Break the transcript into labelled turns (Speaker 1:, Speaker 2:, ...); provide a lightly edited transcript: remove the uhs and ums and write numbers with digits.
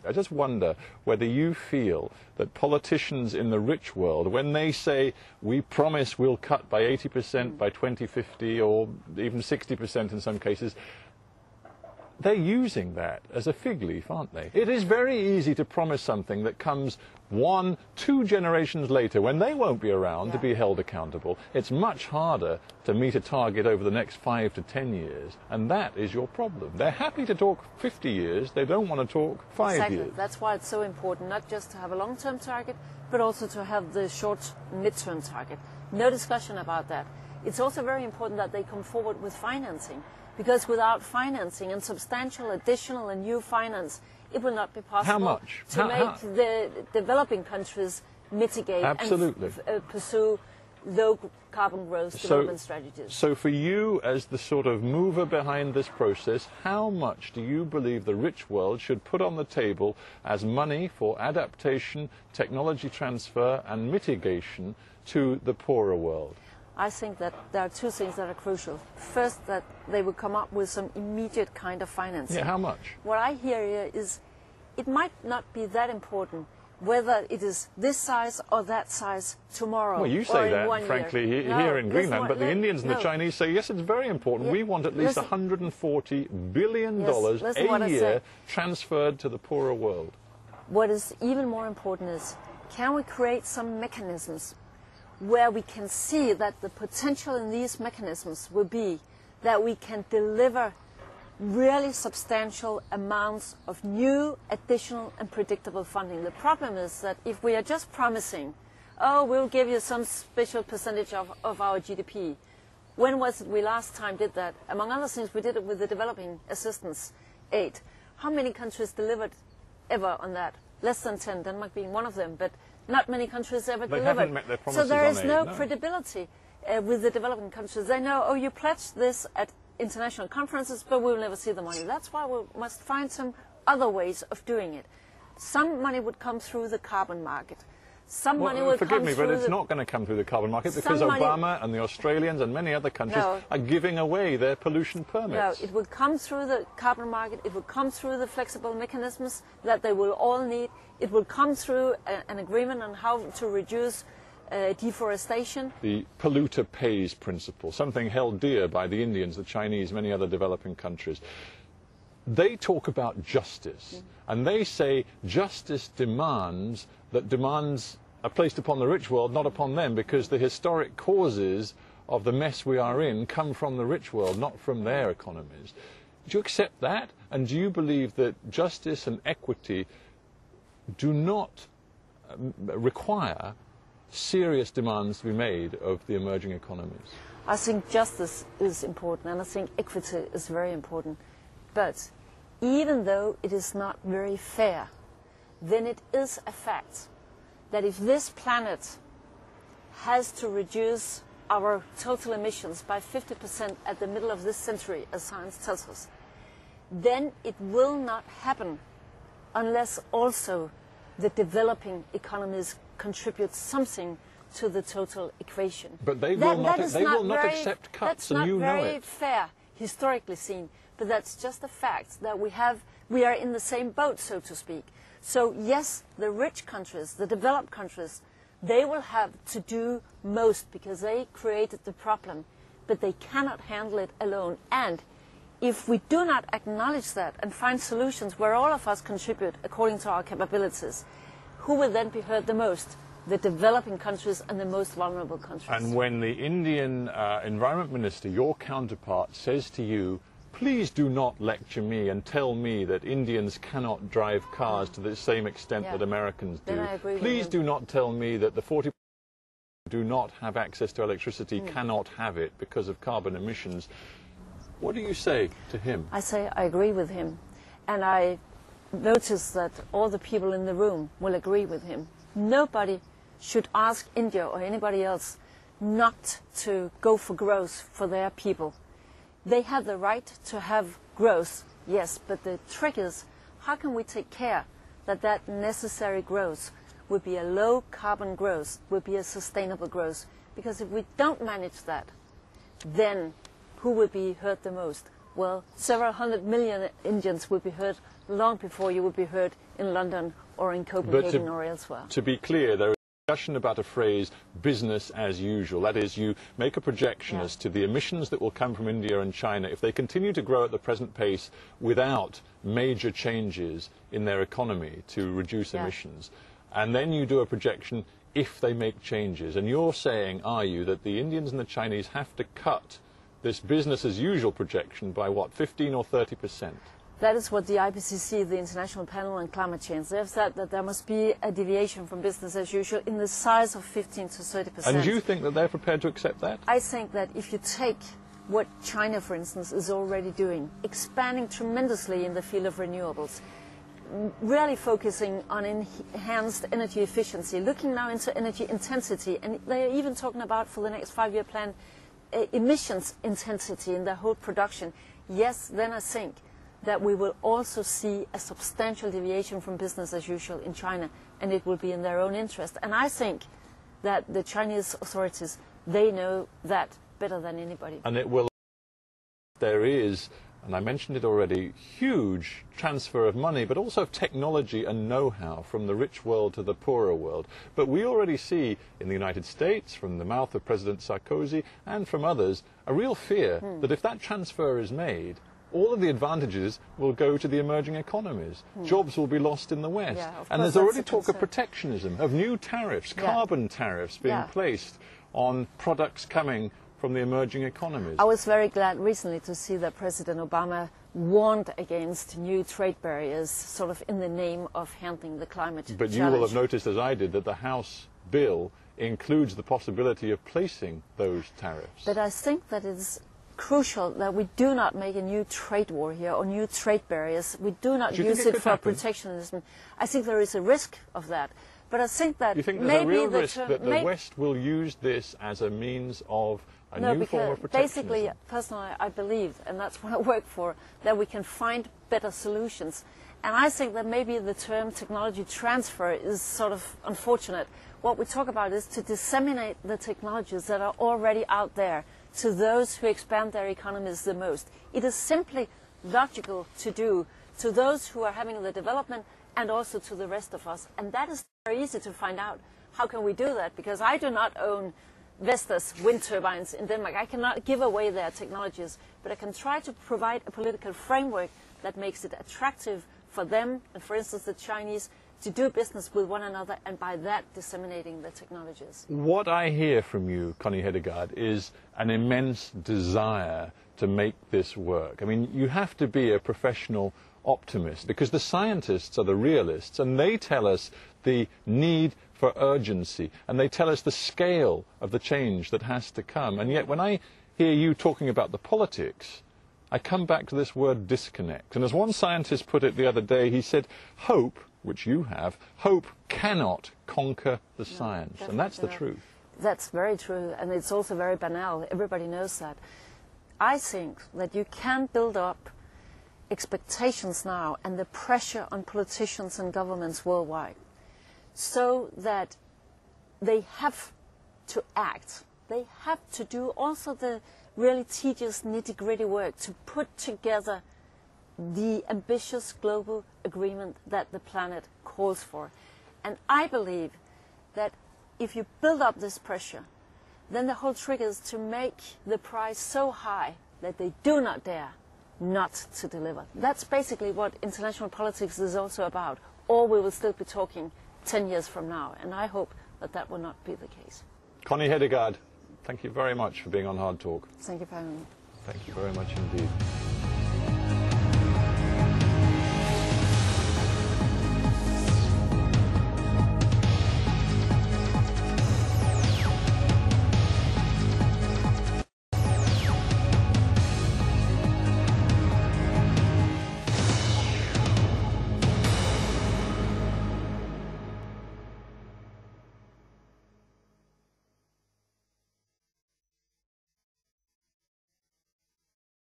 Speaker 1: I just wonder whether you feel that politicians in the rich world, when they say, we promise we'll cut by 80% by 2050 or even 60% in some cases, they're using that as a fig leaf, aren't they? It is very easy to promise something that comes 1, 2 generations later when they won't be around to be held accountable. It's much harder to meet a target over the next 5 to 10 years, and that is your problem. They're happy to talk 50 years, they don't want to talk 5 years.
Speaker 2: That's why it's so important not just to have a long-term target, but also to have the short, mid-term target. No discussion about that. It's also very important that they come forward with financing, because without financing and substantial additional and new finance, it will not be possible to make the developing countries mitigate and pursue low carbon growth development strategies.
Speaker 1: So for you, as the sort of mover behind this process, how much do you believe the rich world should put on the table as money for adaptation, technology transfer and mitigation to the poorer world?
Speaker 2: I think that there are 2 things that are crucial. First, that they will come up with some immediate kind of financing.
Speaker 1: Yeah, how much?
Speaker 2: What I hear here is it might not be that important whether it is this size or that size tomorrow.
Speaker 1: Well, you say that, frankly, here in Greenland, but the Indians and the Chinese say, yes, it's very important. We want at least $140 billion a year transferred to the poorer world.
Speaker 2: What is even more important is, can we create some mechanisms where we can see that the potential in these mechanisms will be that we can deliver really substantial amounts of new, additional and predictable funding. The problem is that if we are just promising, oh, we'll give you some special percentage of our GDP. When was it we last time did that? Among other things, we did it with the developing assistance aid. How many countries delivered ever on that? Less than 10, Denmark being one of them, but not many countries ever delivered.
Speaker 1: Haven't met their promises
Speaker 2: so there is
Speaker 1: on
Speaker 2: no
Speaker 1: aid,
Speaker 2: credibility with the developing countries. They know, oh, you pledged this at international conferences, but we will never see the money. That's why we must find some other ways of doing it. Some money would come through the carbon market. Some money would come through.
Speaker 1: Forgive me, but it's not going to come through the carbon market because Obama and the Australians and many other countries are giving away their pollution permits.
Speaker 2: No, it will come through the carbon market. It will come through the flexible mechanisms that they will all need. It will come through an agreement on how to reduce deforestation.
Speaker 1: The polluter pays principle, something held dear by the Indians, the Chinese, many other developing countries. They talk about justice, and they say justice demands that demands are placed upon the rich world, not upon them, because the historic causes of the mess we are in come from the rich world, not from their economies. Do you accept that? And do you believe that justice and equity do not require serious demands to be made of the emerging economies?
Speaker 2: I think justice is important, and I think equity is very important. But even though it is not very fair, then it is a fact that if this planet has to reduce our total emissions by 50% at the middle of this century, as science tells us, then it will not happen unless also the developing economies contribute something to the total equation.
Speaker 1: But they will not accept cuts, and you know it.
Speaker 2: That's not very fair, historically seen, but that's just a fact that we are in the same boat, so to speak. So yes, the rich countries, the developed countries, they will have to do most because they created the problem, but they cannot handle it alone. And if we do not acknowledge that and find solutions where all of us contribute according to our capabilities, who will then be hurt the most? The developing countries and the most vulnerable countries.
Speaker 1: And when the Indian Environment Minister, your counterpart, says to you, please do not lecture me and tell me that Indians cannot drive cars to the same extent that Americans do. Please do not tell me that the 40% who do not have access to electricity cannot have it because of carbon emissions. What do you say to him?
Speaker 2: I say I agree with him. And I notice that all the people in the room will agree with him. Nobody should ask India or anybody else not to go for growth for their people. They have the right to have growth, yes, but the trick is, how can we take care that that necessary growth would be a low carbon growth, would be a sustainable growth? Because if we don't manage that, then who will be hurt the most? well, several 100 million Indians would be heard long before you would be heard in London or in Copenhagen or elsewhere.
Speaker 1: To be clear, there is a discussion about a phrase, business as usual. That is, you make a projection as to the emissions that will come from India and China if they continue to grow at the present pace without major changes in their economy to reduce emissions. And then you do a projection if they make changes. And you're saying, are you, that the Indians and the Chinese have to cut this business as usual projection by what, 15 or 30%?
Speaker 2: That is what the IPCC, the International Panel on Climate Change, they have said that there must be a deviation from business as usual in the size of 15 to 30%.
Speaker 1: And do you think that they're prepared to accept that?
Speaker 2: I think that if you take what China, for instance, is already doing, expanding tremendously in the field of renewables, really focusing on enhanced energy efficiency, looking now into energy intensity, and they are even talking about, for the next 5-year plan, emissions intensity in their whole production. Yes, then I think that we will also see a substantial deviation from business as usual in China, and it will be in their own interest. And I think that the Chinese authorities, they know that better than anybody.
Speaker 1: And it will. There is, and I mentioned it already, huge transfer of money, but also of technology and know-how from the rich world to the poorer world. But we already see in the United States, from the mouth of President Sarkozy and from others, a real fear that if that transfer is made, all of the advantages will go to the emerging economies. Jobs will be lost in the West. And there's already talk of protectionism, of new tariffs, carbon tariffs being placed on products coming from the emerging economies.
Speaker 2: I was very glad recently to see that President Obama warned against new trade barriers, sort of in the name of handling the climate challenge.
Speaker 1: But you will have noticed, as I did, that the House bill includes the possibility of placing those tariffs.
Speaker 2: But I think that it's crucial that we do not make a new trade war here or new trade barriers. We do not use it for protectionism. I think there is a risk of that. But I think that
Speaker 1: you think there's a real risk that the West will use this as a means of a new form of protectionism?
Speaker 2: Basically, personally, I believe, and that's what I work for, that we can find better solutions. And I think that maybe the term technology transfer is sort of unfortunate. What we talk about is to disseminate the technologies that are already out there to those who expand their economies the most. It is simply logical to do to those who are having the development and also to the rest of us. And that is very easy to find out. How can we do that? Because I do not own Vestas wind turbines in Denmark. I cannot give away their technologies, but I can try to provide a political framework that makes it attractive for them, and for instance the Chinese, to do business with one another, and by that disseminating the technologies.
Speaker 1: What I hear from you, Connie Hedegaard, is an immense desire to make this work. I mean, you have to be a professional optimist, because the scientists are the realists, and they tell us the need for urgency, and they tell us the scale of the change that has to come. And yet when I hear you talking about the politics, I come back to this word disconnect. And as one scientist put it the other day, he said, hope, which you have, hope cannot conquer the science. And that's the truth.
Speaker 2: That's very true, and it's also very banal. Everybody knows that. I think that you can build up expectations now and the pressure on politicians and governments worldwide so that they have to act. They have to do also the really tedious nitty-gritty work to put together the ambitious global agreement that the planet calls for. And I believe that if you build up this pressure, then the whole trick is to make the price so high that they do not dare not to deliver. That's basically what international politics is also about, or we will still be talking 10 years from now, and I hope that that will not be the case.
Speaker 1: Connie Hedegaard, thank you very much for being on Hard Talk.
Speaker 2: Thank you for having me.
Speaker 1: Thank you very much indeed.